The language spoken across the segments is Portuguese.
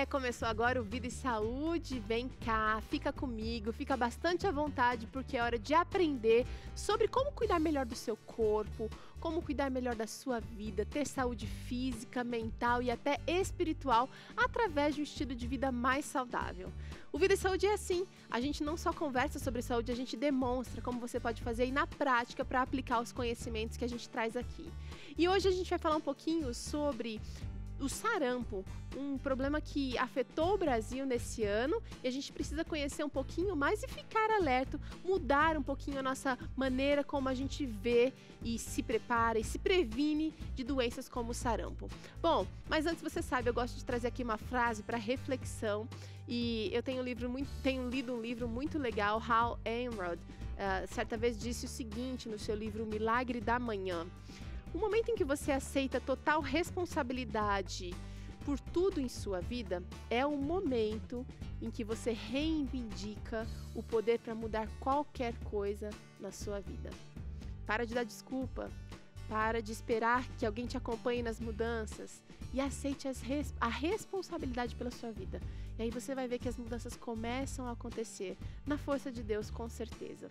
Começou agora o Vida e Saúde. Vem cá, fica comigo, fica bastante à vontade, porque é hora de aprender sobre como cuidar melhor do seu corpo, como cuidar melhor da sua vida, ter saúde física, mental e até espiritual através de um estilo de vida mais saudável. O Vida e Saúde é assim, a gente não só conversa sobre saúde, a gente demonstra como você pode fazer aí na prática para aplicar os conhecimentos que a gente traz aqui. E hoje a gente vai falar um pouquinho sobre o sarampo, um problema que afetou o Brasil nesse ano, e a gente precisa conhecer um pouquinho mais e ficar alerta, mudar um pouquinho a nossa maneira como a gente vê e se prepara e se previne de doenças como o sarampo. Bom, mas antes você sabe, eu gosto de trazer aqui uma frase para reflexão, e eu tenho lido um livro muito legal, Hal Elrod, certa vez disse o seguinte no seu livro O Milagre da Manhã: o momento em que você aceita total responsabilidade por tudo em sua vida é o momento em que você reivindica o poder para mudar qualquer coisa na sua vida. Para de dar desculpa, para de esperar que alguém te acompanhe nas mudanças e aceite a responsabilidade pela sua vida. E aí você vai ver que as mudanças começam a acontecer, na força de Deus, com certeza.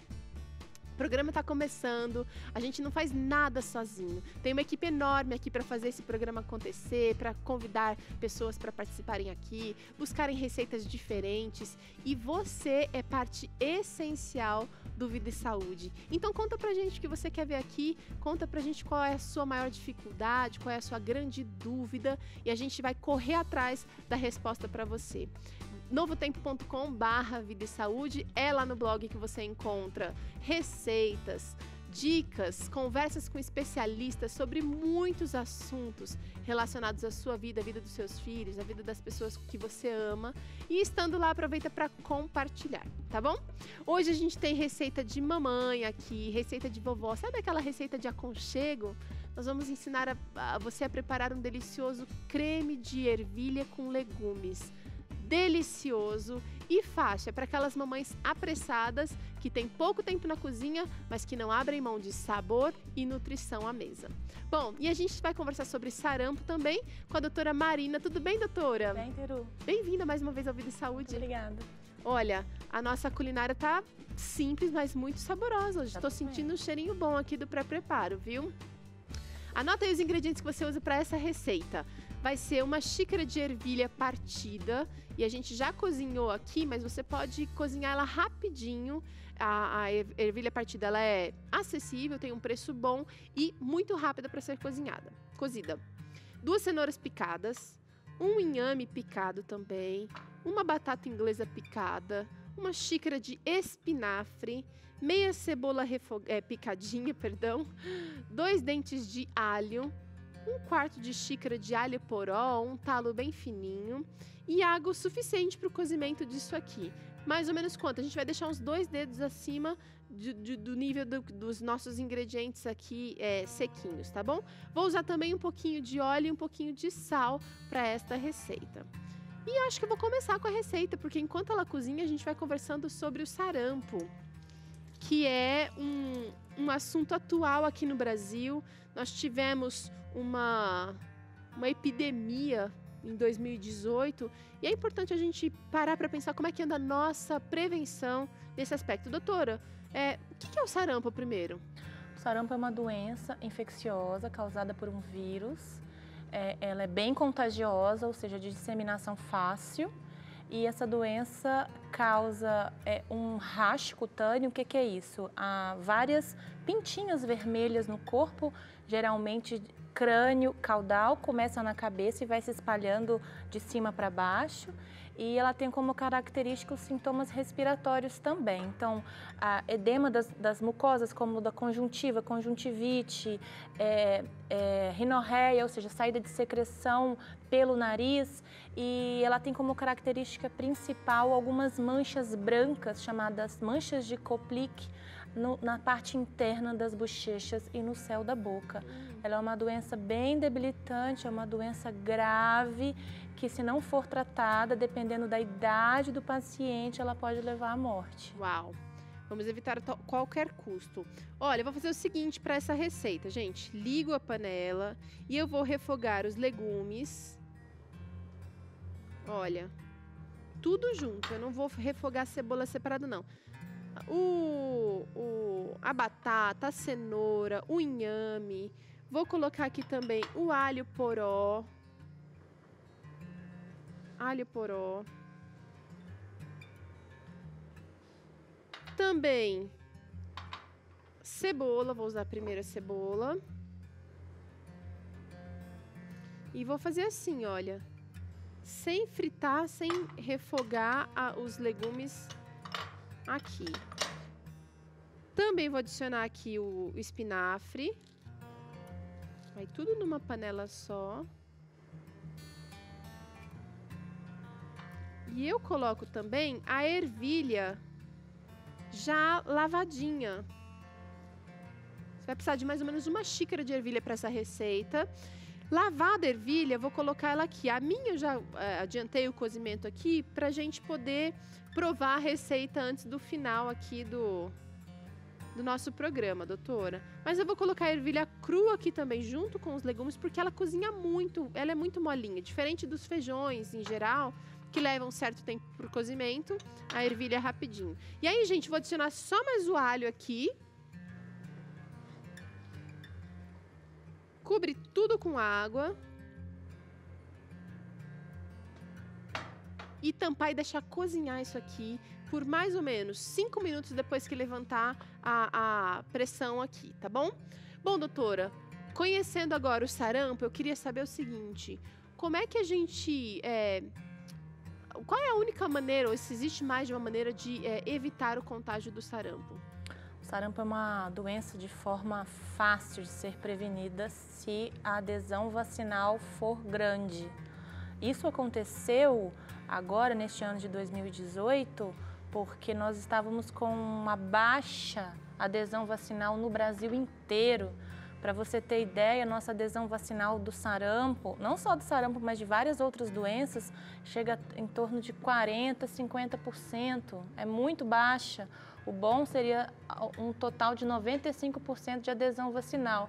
O programa está começando, a gente não faz nada sozinho. Tem uma equipe enorme aqui para fazer esse programa acontecer, para convidar pessoas para participarem aqui, buscarem receitas diferentes, e você é parte essencial do Vida e Saúde. Então conta pra gente o que você quer ver aqui, conta pra gente qual é a sua maior dificuldade, qual é a sua grande dúvida, e a gente vai correr atrás da resposta para você. novotempo.com/vida e saúde é lá no blog que você encontra receitas, dicas, conversas com especialistas sobre muitos assuntos relacionados à sua vida, a vida dos seus filhos, a vida das pessoas que você ama, e estando lá aproveita para compartilhar, tá bom? Hoje a gente tem receita de mamãe aqui, receita de vovó, sabe aquela receita de aconchego? Nós vamos ensinar a você a preparar um delicioso creme de ervilha com legumes. Delicioso e fácil, é para aquelas mamães apressadas que têm pouco tempo na cozinha, mas que não abrem mão de sabor e nutrição à mesa. Bom, e a gente vai conversar sobre sarampo também com a doutora Marina. Tudo bem, doutora? Bem, Teru. Bem-vinda mais uma vez ao Vida e Saúde. Obrigada. Olha, a nossa culinária tá simples, mas muito saborosa hoje. Estou sentindo um cheirinho bom aqui do pré-preparo, viu? Anota aí os ingredientes que você usa para essa receita. Vai ser uma xícara de ervilha partida, e a gente já cozinhou aqui, mas você pode cozinhar ela rapidinho. A ervilha partida ela é acessível, tem um preço bom e muito rápida para ser cozida. 2 cenouras picadas, um inhame picado também, uma batata inglesa picada, uma xícara de espinafre, meia cebola picadinha, 2 dentes de alho, 1/4 de xícara de alho poró, um talo bem fininho, e água o suficiente para o cozimento disso aqui. Mais ou menos quanto? A gente vai deixar uns 2 dedos acima do nível dos nossos ingredientes aqui sequinhos, tá bom? Vou usar também um pouquinho de óleo e um pouquinho de sal para esta receita. E acho que eu vou começar com a receita, porque enquanto ela cozinha, a gente vai conversando sobre o sarampo, que é um assunto atual aqui no Brasil. Nós tivemos uma epidemia em 2018, e é importante a gente parar para pensar como é que anda a nossa prevenção nesse aspecto. Doutora, o que é o sarampo primeiro? O sarampo é uma doença infecciosa causada por um vírus. Ela é bem contagiosa, ou seja, de disseminação fácil. E essa doença causa um racho cutâneo. O que é isso? Há várias pintinhas vermelhas no corpo, geralmente crânio, caudal, começa na cabeça e vai se espalhando de cima para baixo. E ela tem como característica os sintomas respiratórios também. Então, edema das mucosas, como da conjuntiva, conjuntivite, rinorreia, ou seja, saída de secreção pelo nariz. E ela tem como característica principal algumas manchas brancas, chamadas manchas de Koplik, na parte interna das bochechas e no céu da boca. Ela é uma doença bem debilitante, é uma doença grave, que se não for tratada, dependendo da idade do paciente, ela pode levar à morte. Uau! Vamos evitar a qualquer custo. Olha, eu vou fazer o seguinte para essa receita, gente. Ligo a panela e eu vou refogar os legumes. Olha, tudo junto. Eu não vou refogar a cebola separado, não. A batata, a cenoura, o inhame. Vou colocar aqui também o alho poró. Alho poró. Também cebola, vou usar primeiro a cebola. E vou fazer assim, olha. Sem fritar, sem refogar os legumes aqui. Também vou adicionar aqui o espinafre. Vai tudo numa panela só. E eu coloco também a ervilha já lavadinha. Você vai precisar de mais ou menos uma xícara de ervilha para essa receita. Lavada a ervilha, vou colocar ela aqui. A minha eu já adiantei o cozimento aqui pra gente poder provar a receita antes do final aqui do nosso programa, doutora. Mas eu vou colocar a ervilha crua aqui também junto com os legumes porque ela cozinha muito, ela é muito molinha. Diferente dos feijões em geral, que levam um certo tempo pro cozimento, a ervilha é rapidinho. E aí, gente, vou adicionar só mais o alho aqui. Cobre tudo com água. E tampar e deixar cozinhar isso aqui por mais ou menos 5 minutos depois que levantar a pressão aqui, tá bom? Bom, doutora, conhecendo agora o sarampo, eu queria saber o seguinte: como é que a gente... qual é a única maneira, ou se existe mais de uma maneira de evitar o contágio do sarampo? O sarampo é uma doença de forma fácil de ser prevenida se a adesão vacinal for grande. Isso aconteceu agora, neste ano de 2018, porque nós estávamos com uma baixa adesão vacinal no Brasil inteiro. Para você ter ideia, nossa adesão vacinal do sarampo, não só do sarampo, mas de várias outras doenças, chega em torno de 40%, 50%. É muito baixa. O bom seria um total de 95% de adesão vacinal.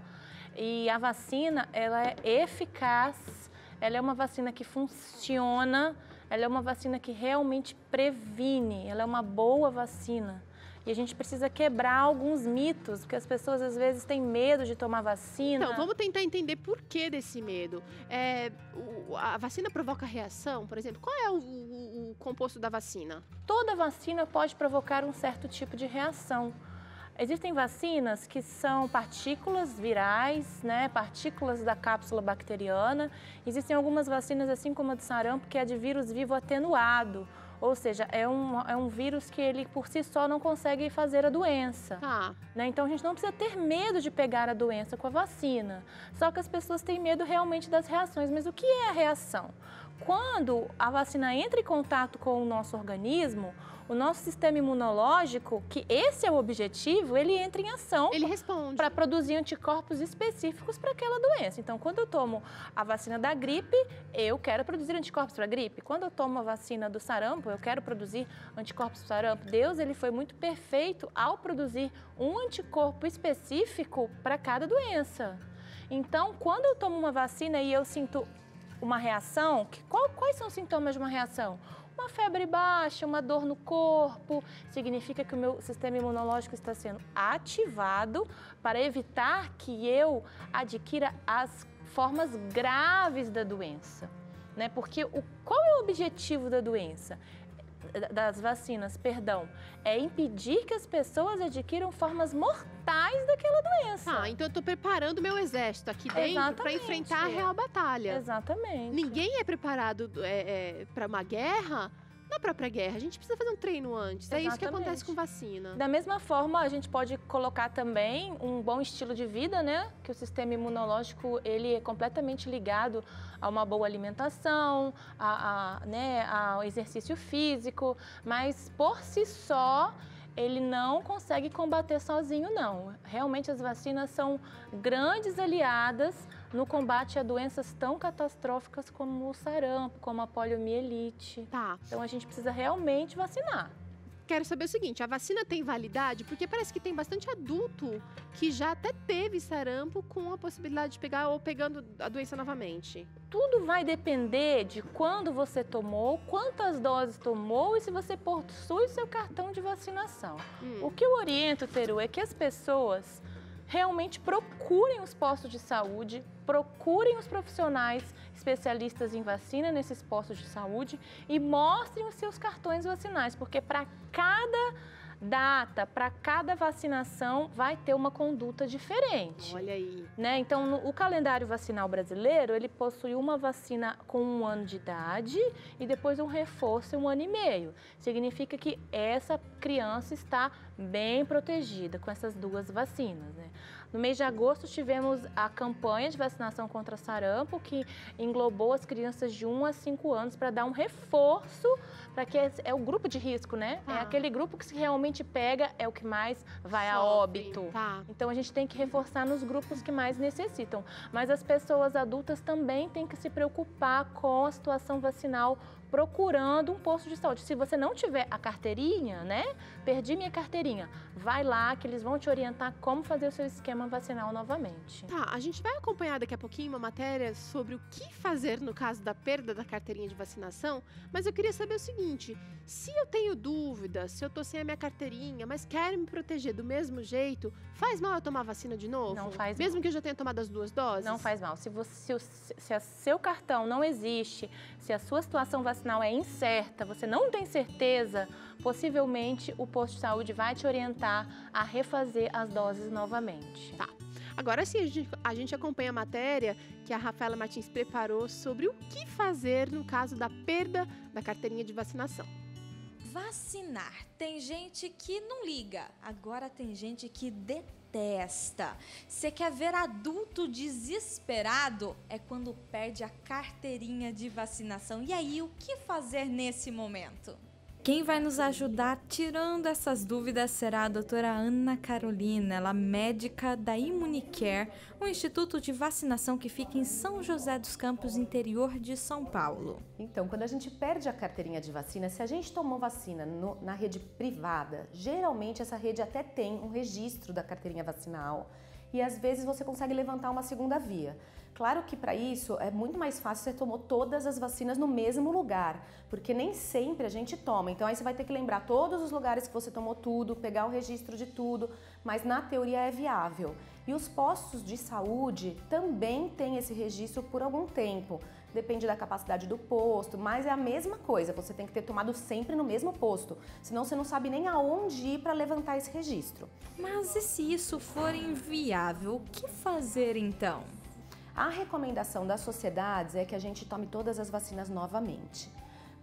E a vacina, ela é eficaz, ela é uma vacina que funciona, ela é uma vacina que realmente previne, ela é uma boa vacina. E a gente precisa quebrar alguns mitos, porque as pessoas às vezes têm medo de tomar vacina. Então, vamos tentar entender por que desse medo. A vacina provoca reação, por exemplo? Qual é o composto da vacina? Toda vacina pode provocar um certo tipo de reação. Existem vacinas que são partículas virais, né, partículas da cápsula bacteriana. Existem algumas vacinas, assim como a do sarampo, que é de vírus vivo atenuado. Ou seja, é um vírus que ele por si só não consegue fazer a doença. Tá. Né? Então a gente não precisa ter medo de pegar a doença com a vacina. Só que as pessoas têm medo realmente das reações. Mas o que é a reação? Quando a vacina entra em contato com o nosso organismo, o nosso sistema imunológico, que esse é o objetivo, ele entra em ação. Ele responde para produzir anticorpos específicos para aquela doença. Então, quando eu tomo a vacina da gripe, eu quero produzir anticorpos para a gripe. Quando eu tomo a vacina do sarampo, eu quero produzir anticorpos para o sarampo. Deus, ele foi muito perfeito ao produzir um anticorpo específico para cada doença. Então, quando eu tomo uma vacina e eu sinto uma reação, quais são os sintomas de uma reação? Uma febre baixa, uma dor no corpo, significa que o meu sistema imunológico está sendo ativado para evitar que eu adquira as formas graves da doença, né? Porque qual é o objetivo da doença? Das vacinas, perdão, é impedir que as pessoas adquiram formas mortais daquela doença. Então eu estou preparando meu exército aqui dentro para enfrentar a real batalha. Exatamente. Ninguém é preparado para uma guerra na própria guerra. A gente precisa fazer um treino antes. Exatamente. É isso que acontece com vacina. Da mesma forma, a gente pode colocar também um bom estilo de vida, né? Que o sistema imunológico, ele é completamente ligado a uma boa alimentação, ao exercício físico, mas por si só, ele não consegue combater sozinho, não. Realmente as vacinas são grandes aliadas no combate a doenças tão catastróficas como o sarampo, como a poliomielite. Tá. Então a gente precisa realmente vacinar. quero saber o seguinte, a vacina tem validade? Porque parece que tem bastante adulto que já até teve sarampo com a possibilidade de pegar ou pegando a doença novamente. Tudo vai depender de quando você tomou, quantas doses tomou e se você possui seu cartão de vacinação. O que eu oriento, Teru, é que as pessoas realmente procurem os postos de saúde, procurem os profissionais especialistas em vacina nesses postos de saúde e mostrem os seus cartões vacinais, porque para cada data, para cada vacinação vai ter uma conduta diferente. Olha aí. Né? Então, o calendário vacinal brasileiro, ele possui uma vacina com 1 ano de idade e depois um reforço em 1 ano e meio. Significa que essa criança está bem protegida com essas 2 vacinas, né? No mês de agosto, tivemos a campanha de vacinação contra sarampo, que englobou as crianças de 1 a 5 anos para dar um reforço, para que é o grupo de risco, né? É aquele grupo que se realmente pega, é o que mais vai a óbito. Então, a gente tem que reforçar nos grupos que mais necessitam. Mas as pessoas adultas também têm que se preocupar com a situação vacinal, procurando um posto de saúde. Se você não tiver a carteirinha, né? Perdi minha carteirinha. Vai lá que eles vão te orientar como fazer o seu esquema vacinal novamente. A gente vai acompanhar daqui a pouquinho uma matéria sobre o que fazer no caso da perda da carteirinha de vacinação, mas eu queria saber o seguinte, se eu tenho dúvida, se eu tô sem a minha carteirinha, mas quero me proteger do mesmo jeito, faz mal eu tomar vacina de novo? Não faz mal. Mesmo que eu já tenha tomado as 2 doses? Não faz mal. Se seu cartão não existe, se a sua situação vacinal é incerta, você não tem certeza, possivelmente o posto de saúde vai te orientar a refazer as doses novamente. Agora sim, a gente acompanha a matéria que a Rafaela Martins preparou sobre o que fazer no caso da perda da carteirinha de vacinação. Vacinar. Tem gente que não liga, agora tem gente que detesta. Você quer ver adulto desesperado? É quando perde a carteirinha de vacinação. E aí, o que fazer nesse momento? Quem vai nos ajudar tirando essas dúvidas será a doutora Ana Carolina, ela é médica da Imunicare, um instituto de vacinação que fica em São José dos Campos, interior de São Paulo. Então, quando a gente perde a carteirinha de vacina, se a gente tomou vacina na rede privada, geralmente essa rede até tem um registro da carteirinha vacinal e às vezes você consegue levantar uma segunda via. Claro que para isso é muito mais fácil você tomar todas as vacinas no mesmo lugar, porque nem sempre a gente toma. Então aí você vai ter que lembrar todos os lugares que você tomou tudo, pegar o registro de tudo, mas na teoria é viável. E os postos de saúde também têm esse registro por algum tempo. Depende da capacidade do posto, mas é a mesma coisa, você tem que ter tomado sempre no mesmo posto, senão você não sabe nem aonde ir para levantar esse registro. Mas e se isso for inviável, o que fazer então? A recomendação das sociedades é que a gente tome todas as vacinas novamente.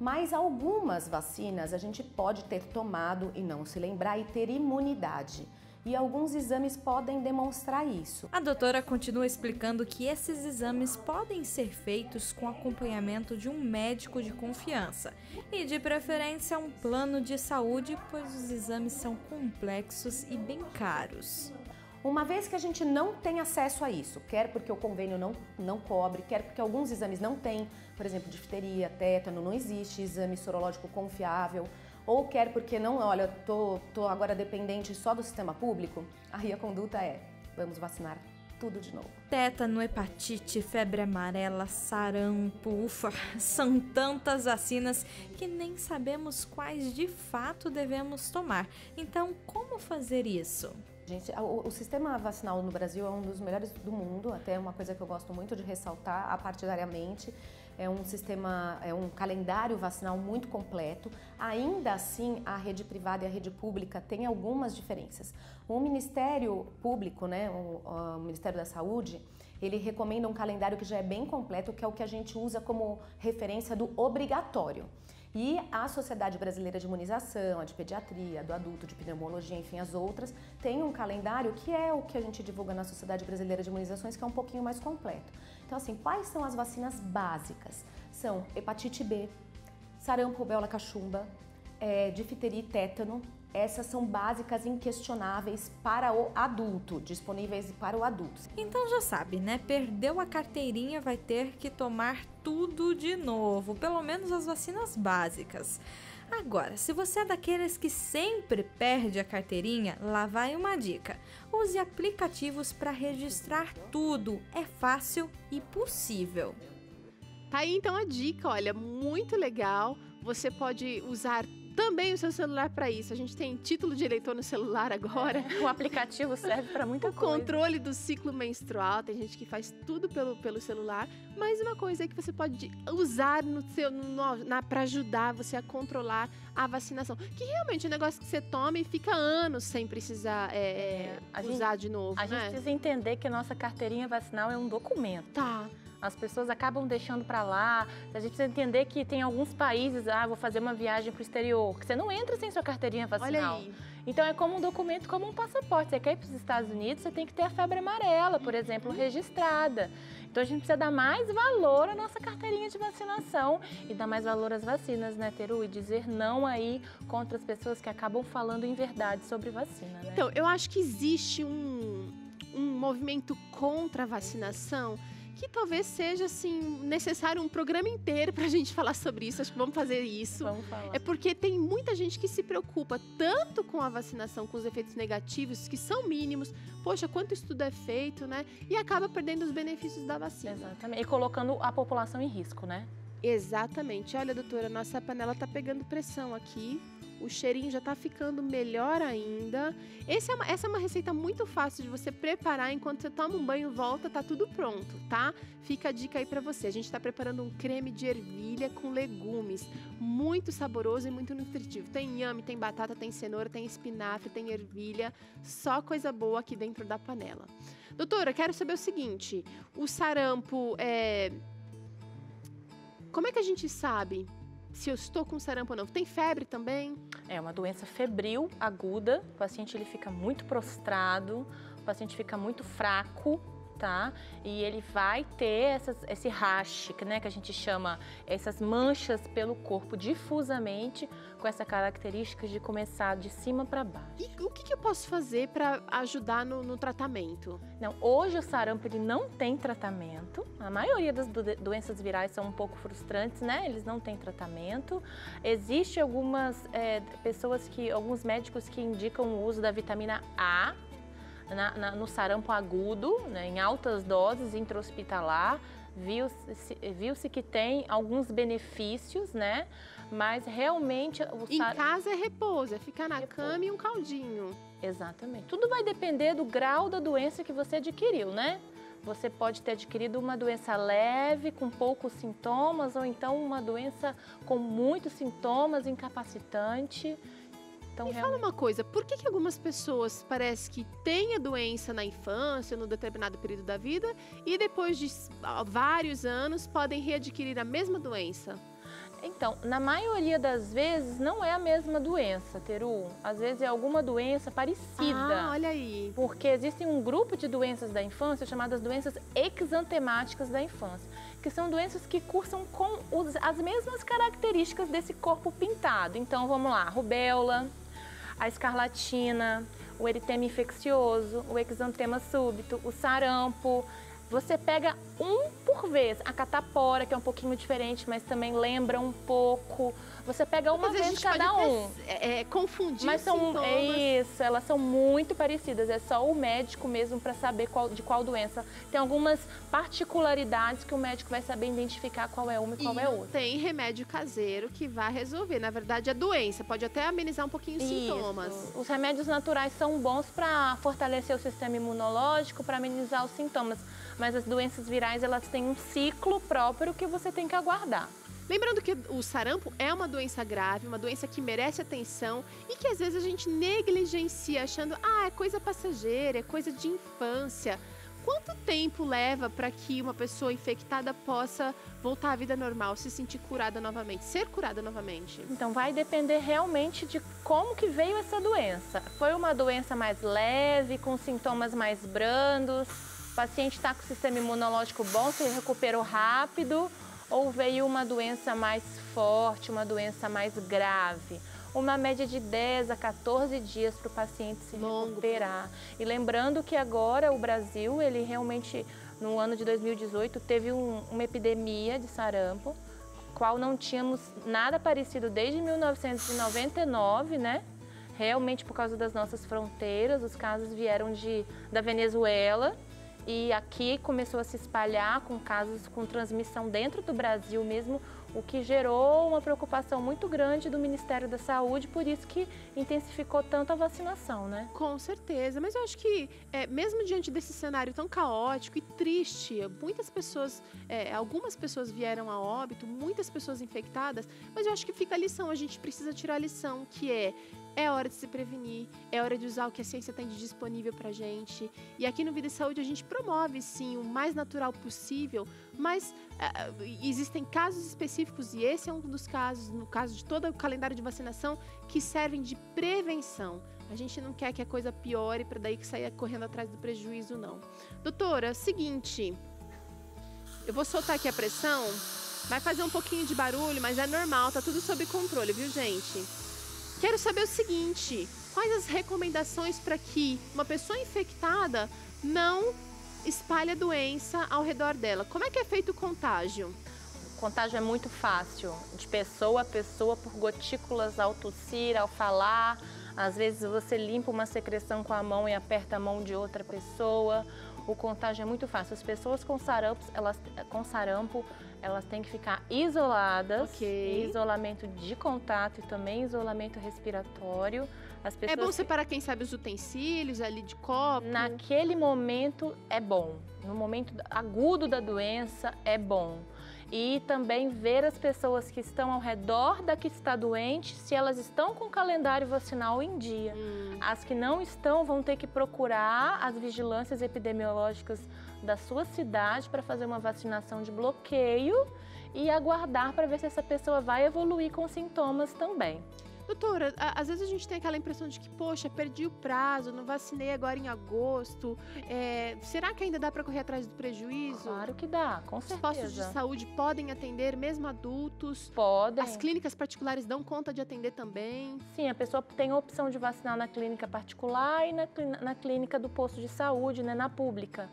Mas algumas vacinas a gente pode ter tomado e não se lembrar e ter imunidade. E alguns exames podem demonstrar isso. A doutora continua explicando que esses exames podem ser feitos com acompanhamento de um médico de confiança e, de preferência, um plano de saúde, pois os exames são complexos e bem caros. Uma vez que a gente não tem acesso a isso, quer porque o convênio não cobre, quer porque alguns exames não têm, por exemplo, difteria, tétano, não existe exame sorológico confiável, ou quer porque não, olha, tô agora dependente só do sistema público, aí a conduta é, vamos vacinar tudo de novo. Tétano, hepatite, febre amarela, sarampo, ufa, são tantas vacinas que nem sabemos quais de fato devemos tomar. Então, como fazer isso? Gente, o sistema vacinal no Brasil é um dos melhores do mundo, até uma coisa que eu gosto muito de ressaltar apartidariamente. É um sistema, é um calendário vacinal muito completo. Ainda assim, a rede privada e a rede pública têm algumas diferenças. O Ministério Público, né, o Ministério da Saúde, ele recomenda um calendário que já é bem completo, que é o que a gente usa como referência do obrigatório. E a Sociedade Brasileira de Imunização, a de Pediatria, do Adulto, de Pneumologia, enfim, as outras, tem um calendário que é o que a gente divulga na Sociedade Brasileira de Imunizações, que é um pouquinho mais completo. Então, assim, quais são as vacinas básicas? São hepatite B, sarampo, rubéola, cachumba, difteria e tétano. Essas são básicas inquestionáveis para o adulto, disponíveis para o adulto. Então já sabe, né? Perdeu a carteirinha, vai ter que tomar tudo de novo, pelo menos as vacinas básicas. Agora, se você é daqueles que sempre perde a carteirinha, lá vai uma dica. Use aplicativos para registrar tudo. É fácil e possível. Tá aí então a dica, olha, muito legal. Você pode usar também o seu celular para isso. A gente tem título de eleitor no celular agora. O aplicativo serve para muita O coisa. controle do ciclo menstrual, tem gente que faz tudo pelo celular. Mas uma coisa é que você pode usar para ajudar você a controlar a vacinação. Que realmente é um negócio que você toma e fica anos sem precisar usar de novo, A gente precisa entender que a nossa carteirinha vacinal é um documento. Tá. As pessoas acabam deixando para lá. A gente precisa entender que tem alguns países, vou fazer uma viagem para o exterior, que você não entra sem sua carteirinha vacinal. Olha aí. Então é como um documento, como um passaporte. Você quer ir para os Estados Unidos, você tem que ter a febre amarela, por exemplo, registrada. Então a gente precisa dar mais valor à nossa carteirinha de vacinação e dar mais valor às vacinas, né, Teru? E dizer não aí contra as pessoas que acabam falando em verdade sobre vacina, né? Então, eu acho que existe um movimento contra a vacinação que talvez seja, assim, necessário um programa inteiro para a gente falar sobre isso. Acho que vamos fazer isso. Vamos falar. É porque tem muita gente que se preocupa tanto com a vacinação, com os efeitos negativos, que são mínimos. Poxa, quanto estudo é feito, né? E acaba perdendo os benefícios da vacina. Exatamente. E colocando a população em risco, né? Exatamente. Olha, doutora, nossa panela tá pegando pressão aqui. O cheirinho já tá ficando melhor ainda. Essa é uma receita muito fácil de você preparar. Enquanto você toma um banho, volta, tá tudo pronto, tá? Fica a dica aí pra você. A gente tá preparando um creme de ervilha com legumes. Muito saboroso e muito nutritivo. Tem inhame, tem batata, tem cenoura, tem espinafre, tem ervilha. Só coisa boa aqui dentro da panela. Doutora, quero saber o seguinte. O sarampo Como é que a gente sabe se eu estou com sarampo ou não? Tem febre também? É uma doença febril aguda, o paciente ele fica muito prostrado, o paciente fica muito fraco, tá? E ele vai ter esse rash, né, que a gente chama, essas manchas pelo corpo difusamente, com essa característica de começar de cima para baixo. E o que eu posso fazer para ajudar no tratamento? Não, hoje o sarampo ele não tem tratamento. A maioria das doenças virais são um pouco frustrantes, né? Eles não têm tratamento. Existe algumas alguns médicos que indicam o uso da vitamina A no sarampo agudo, né, em altas doses intra-hospitalar. Viu-se que tem alguns benefícios, né? Mas realmente Em casa é repouso, é ficar na cama e um caldinho. Exatamente. Tudo vai depender do grau da doença que você adquiriu, né? Você pode ter adquirido uma doença leve, com poucos sintomas, ou então uma doença com muitos sintomas, incapacitante. Então, Fala uma coisa, por que algumas pessoas parece que têm a doença na infância, num determinado período da vida, e depois de vários anos podem readquirir a mesma doença? Então, na maioria das vezes não é a mesma doença, Teru. Às vezes é alguma doença parecida. Ah, olha aí. Porque existe um grupo de doenças da infância chamadas doenças exantemáticas da infância, que são doenças que cursam com as mesmas características desse corpo pintado. Então, vamos lá, rubéola, a escarlatina, o eritema infeccioso, o exantema súbito, o sarampo. Você pega um por vez, a catapora, que é um pouquinho diferente, mas também lembra um pouco. Você pega uma vez cada um. Confundir mas os sintomas. Isso, elas são muito parecidas. É só o médico mesmo para saber de qual doença. Tem algumas particularidades que o médico vai saber identificar qual é uma e qual é outra. Tem remédio caseiro que vai resolver. Na verdade, a doença pode até amenizar um pouquinho os sintomas. Os remédios naturais são bons para fortalecer o sistema imunológico, para amenizar os sintomas. Mas as doenças virais, elas têm um ciclo próprio que você tem que aguardar. Lembrando que o sarampo é uma doença grave, uma doença que merece atenção e que às vezes a gente negligencia achando, é coisa passageira, é coisa de infância. Quanto tempo leva para que uma pessoa infectada possa voltar à vida normal, se sentir curada novamente, ser curada novamente? Então vai depender realmente de como que veio essa doença. Foi uma doença mais leve, com sintomas mais brandos, o paciente está com o sistema imunológico bom, se recuperou rápido, ou veio uma doença mais forte, uma doença mais grave. Uma média de 10 a 14 dias para o paciente se recuperar. E lembrando que agora o Brasil, ele realmente, no ano de 2018, teve uma epidemia de sarampo, qual não tínhamos nada parecido desde 1999, né? Realmente por causa das nossas fronteiras, os casos vieram da Venezuela e aqui começou a se espalhar com casos com transmissão dentro do Brasil mesmo, o que gerou uma preocupação muito grande do Ministério da Saúde, por isso que intensificou tanto a vacinação, né? Com certeza, mas eu acho que mesmo diante desse cenário tão caótico e triste, muitas pessoas, algumas pessoas vieram a óbito, muitas pessoas infectadas, mas eu acho que fica a lição, a gente precisa tirar a lição, que é hora de se prevenir, é hora de usar o que a ciência tem de disponível pra gente. E aqui no Vida e Saúde a gente promove, sim, o mais natural possível, mas existem casos específicos, e esse é um dos casos, no caso de todo o calendário de vacinação, que servem de prevenção. A gente não quer que a coisa piore para daí que saia correndo atrás do prejuízo, não. Doutora, é o seguinte, eu vou soltar aqui a pressão, vai fazer um pouquinho de barulho, mas é normal, tá tudo sob controle, viu, gente? Quero saber o seguinte, quais as recomendações para que uma pessoa infectada não espalhe a doença ao redor dela? Como é que é feito o contágio? O contágio é muito fácil, de pessoa a pessoa, por gotículas ao tossir, ao falar. Às vezes você limpa uma secreção com a mão e aperta a mão de outra pessoa. O contágio é muito fácil. As pessoas com sarampo, elas têm que ficar isoladas, isolamento de contato e também isolamento respiratório. É bom separar, quem sabe, os utensílios ali de copo? Naquele momento é bom, no momento agudo da doença é bom. E também ver as pessoas que estão ao redor da que está doente, se elas estão com o calendário vacinal em dia. As que não estão vão ter que procurar as vigilâncias epidemiológicas da sua cidade para fazer uma vacinação de bloqueio e aguardar para ver se essa pessoa vai evoluir com sintomas também. Doutora, às vezes a gente tem aquela impressão de que, poxa, perdi o prazo, não vacinei agora em agosto. Será que ainda dá para correr atrás do prejuízo? Claro que dá, com certeza. Os postos de saúde podem atender mesmo adultos? Podem. As clínicas particulares dão conta de atender também? Sim, a pessoa tem a opção de vacinar na clínica particular e na clínica do posto de saúde, né, na pública.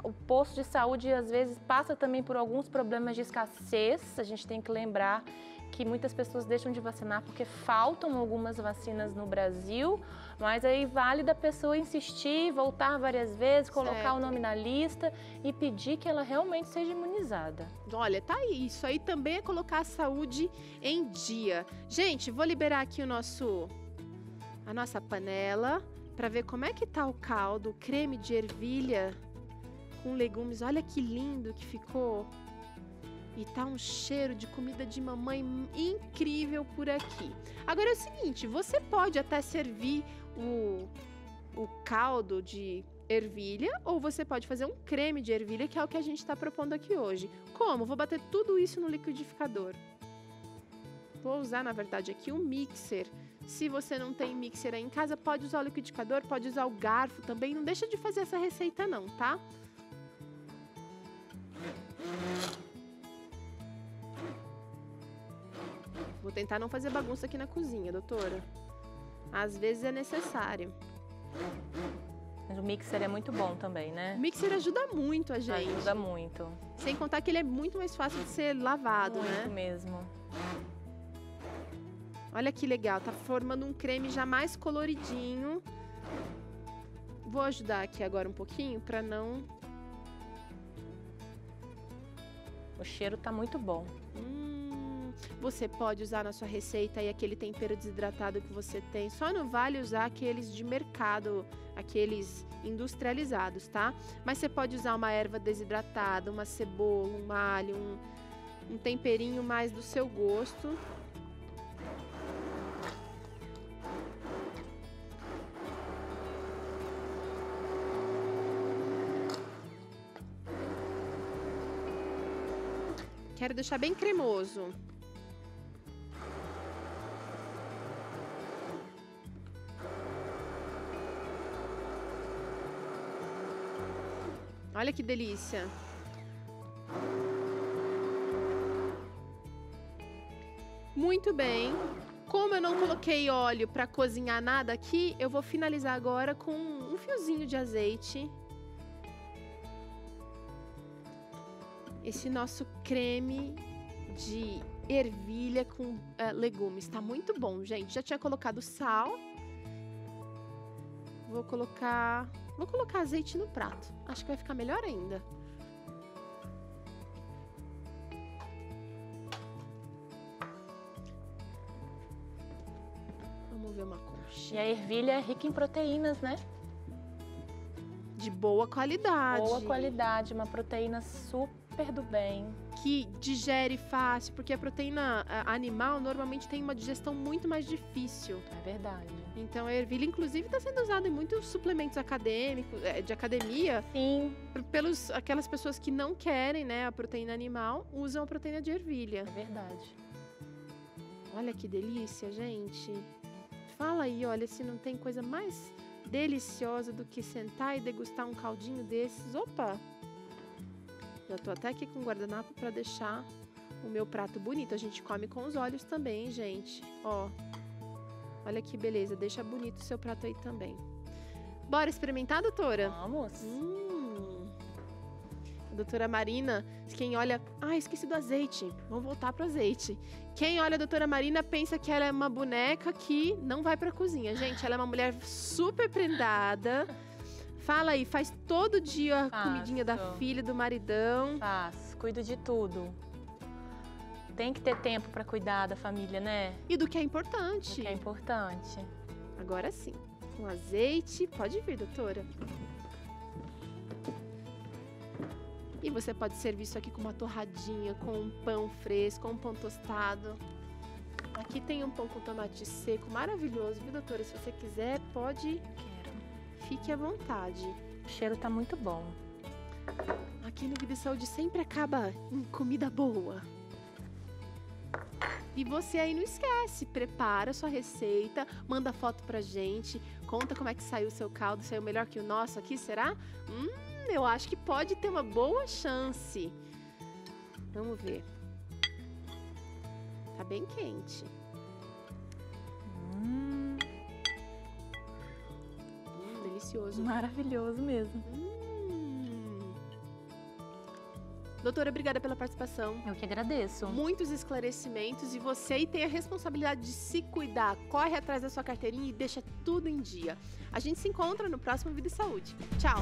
O posto de saúde, às vezes, passa também por alguns problemas de escassez. A gente tem que lembrar que muitas pessoas deixam de vacinar porque faltam algumas vacinas no Brasil, mas aí vale da pessoa insistir, voltar várias vezes, colocar o nome na lista e pedir que ela realmente seja imunizada. Olha, tá aí, isso aí também é colocar a saúde em dia. Gente, vou liberar aqui a nossa panela para ver como é que tá o caldo, o creme de ervilha com legumes. Olha que lindo que ficou. E tá um cheiro de comida de mamãe incrível por aqui. Agora é o seguinte, você pode até servir o caldo de ervilha ou você pode fazer um creme de ervilha, que é o que a gente está propondo aqui hoje. Como? Vou bater tudo isso no liquidificador. Vou usar, na verdade, aqui um mixer. Se você não tem mixer aí em casa, pode usar o liquidificador, pode usar o garfo também. Não deixa de fazer essa receita não, tá? Vou tentar não fazer bagunça aqui na cozinha, doutora. Às vezes é necessário. Mas o mixer é muito bom também, né? O mixer ajuda muito a gente. Ajuda muito. Sem contar que ele é muito mais fácil de ser lavado, né? Muito mesmo. Olha que legal, tá formando um creme já mais coloridinho. Vou ajudar aqui agora um pouquinho para não... O cheiro tá muito bom. Você pode usar na sua receita aí aquele tempero desidratado que você tem. Só não vale usar aqueles de mercado, aqueles industrializados, tá? Mas você pode usar uma erva desidratada, uma cebola, um alho, um temperinho mais do seu gosto. Quero deixar bem cremoso. Olha que delícia. Muito bem. Como eu não coloquei óleo para cozinhar nada aqui, eu vou finalizar agora com um fiozinho de azeite. Esse nosso creme de ervilha com legumes. Tá muito bom, gente. Já tinha colocado sal. Vou colocar azeite no prato. Acho que vai ficar melhor ainda. Vamos ver uma conchinha. E a ervilha é rica em proteínas, né? De boa qualidade. Boa qualidade, uma proteína super do bem. Que digere fácil, porque a proteína animal normalmente tem uma digestão muito mais difícil. É verdade. Então a ervilha, inclusive, está sendo usada em muitos suplementos acadêmicos, de academia. Sim. Pelos aquelas pessoas que não querem, né, a proteína animal, usam a proteína de ervilha. É verdade. Olha que delícia, gente. Fala aí, olha, se não tem coisa mais deliciosa do que sentar e degustar um caldinho desses. Opa! Já tô até aqui com o guardanapo para deixar o meu prato bonito. A gente come com os olhos também, gente. Ó, olha que beleza. Deixa bonito o seu prato aí também. Bora experimentar, doutora? Vamos. A doutora Marina, quem olha... Ah, esqueci do azeite. Vamos voltar pro azeite. Quem olha a doutora Marina pensa que ela é uma boneca que não vai pra cozinha. Gente, ela é uma mulher super prendada. Fala aí, faz todo dia a comidinha da filha, do maridão. Cuido de tudo. Tem que ter tempo pra cuidar da família, né? E do que é importante. Do que é importante. Agora sim, com azeite. Pode vir, doutora. E você pode servir isso aqui com uma torradinha, com um pão fresco, com um pão tostado. Aqui tem um pão com tomate seco, maravilhoso, viu, doutora? Se você quiser, pode... Fique à vontade. O cheiro tá muito bom. Aqui no Vida e Saúde sempre acaba em comida boa. E você aí não esquece, prepara a sua receita, manda foto pra gente, conta como é que saiu o seu caldo, saiu melhor que o nosso aqui, será? Eu acho que pode ter uma boa chance. Vamos ver. Tá bem quente. Delicioso. Maravilhoso mesmo. Doutora, obrigada pela participação. Eu que agradeço. Muitos esclarecimentos e você aí tem a responsabilidade de se cuidar. Corre atrás da sua carteirinha e deixa tudo em dia. A gente se encontra no próximo Vida e Saúde. Tchau!